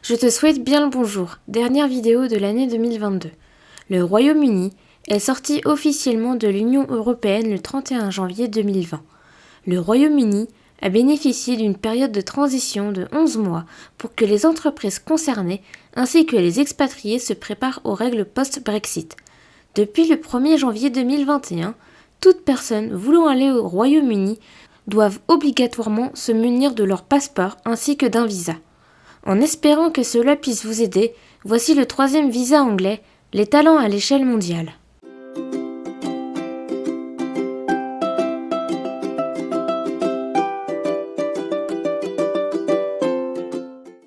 Je te souhaite bien le bonjour, dernière vidéo de l'année 2022. Le Royaume-Uni est sorti officiellement de l'Union européenne le 31 janvier 2020. Le Royaume-Uni a bénéficié d'une période de transition de 11 mois pour que les entreprises concernées ainsi que les expatriés se préparent aux règles post-Brexit. Depuis le 1er janvier 2021, toute personne voulant aller au Royaume-Uni doivent obligatoirement se munir de leur passeport ainsi que d'un visa. En espérant que cela puisse vous aider, voici le 3e visa anglais, les talents à l'échelle mondiale.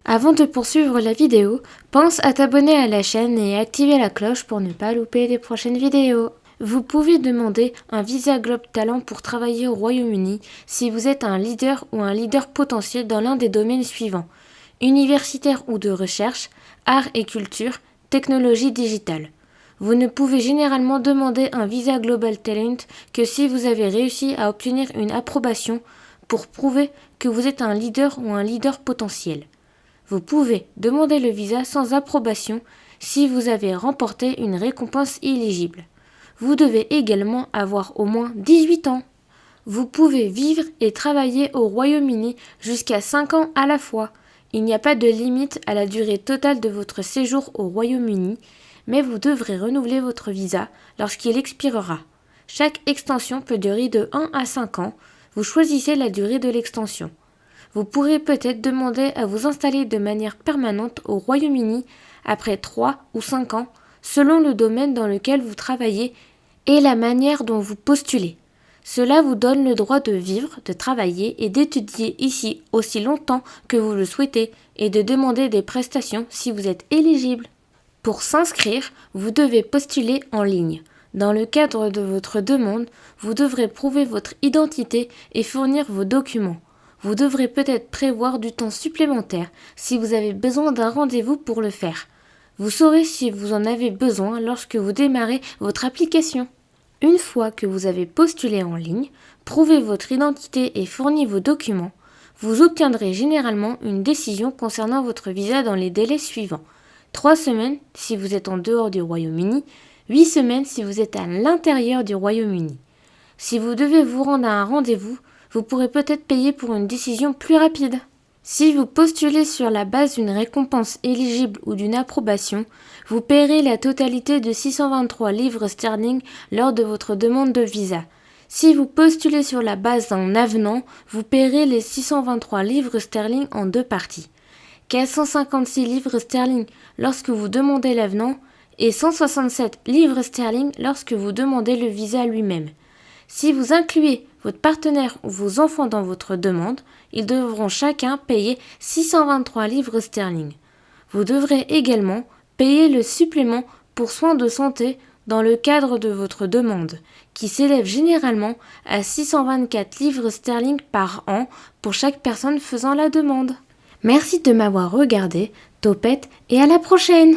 Avant de poursuivre la vidéo, pense à t'abonner à la chaîne et activer la cloche pour ne pas louper les prochaines vidéos. Vous pouvez demander un visa Globe Talent pour travailler au Royaume-Uni si vous êtes un leader ou un leader potentiel dans l'un des domaines suivants: universitaire ou de recherche, arts et culture, technologie digitale. Vous ne pouvez généralement demander un visa Global Talent que si vous avez réussi à obtenir une approbation pour prouver que vous êtes un leader ou un leader potentiel. Vous pouvez demander le visa sans approbation si vous avez remporté une récompense éligible. Vous devez également avoir au moins 18 ans. Vous pouvez vivre et travailler au Royaume-Uni jusqu'à 5 ans à la fois. Il n'y a pas de limite à la durée totale de votre séjour au Royaume-Uni, mais vous devrez renouveler votre visa lorsqu'il expirera. Chaque extension peut durer de 1 à 5 ans. Vous choisissez la durée de l'extension. Vous pourrez peut-être demander à vous installer de manière permanente au Royaume-Uni après 3 ou 5 ans, selon le domaine dans lequel vous travaillez et la manière dont vous postulez. Cela vous donne le droit de vivre, de travailler et d'étudier ici aussi longtemps que vous le souhaitez et de demander des prestations si vous êtes éligible. Pour s'inscrire, vous devez postuler en ligne. Dans le cadre de votre demande, vous devrez prouver votre identité et fournir vos documents. Vous devrez peut-être prévoir du temps supplémentaire si vous avez besoin d'un rendez-vous pour le faire. Vous saurez si vous en avez besoin lorsque vous démarrez votre application. Une fois que vous avez postulé en ligne, prouvé votre identité et fourni vos documents, vous obtiendrez généralement une décision concernant votre visa dans les délais suivants: 3 semaines si vous êtes en dehors du Royaume-Uni, 8 semaines si vous êtes à l'intérieur du Royaume-Uni. Si vous devez vous rendre à un rendez-vous, vous pourrez peut-être payer pour une décision plus rapide. Si vous postulez sur la base d'une récompense éligible ou d'une approbation, vous paierez la totalité de 623 livres sterling lors de votre demande de visa. Si vous postulez sur la base d'un avenant, vous paierez les 623 livres sterling en 2 parties. 456 livres sterling lorsque vous demandez l'avenant et 167 livres sterling lorsque vous demandez le visa lui-même. Si vous incluez votre partenaire ou vos enfants dans votre demande, ils devront chacun payer 623 livres sterling. Vous devrez également payer le supplément pour soins de santé dans le cadre de votre demande, qui s'élève généralement à 624 livres sterling par an pour chaque personne faisant la demande. Merci de m'avoir regardé, Topette, et à la prochaine!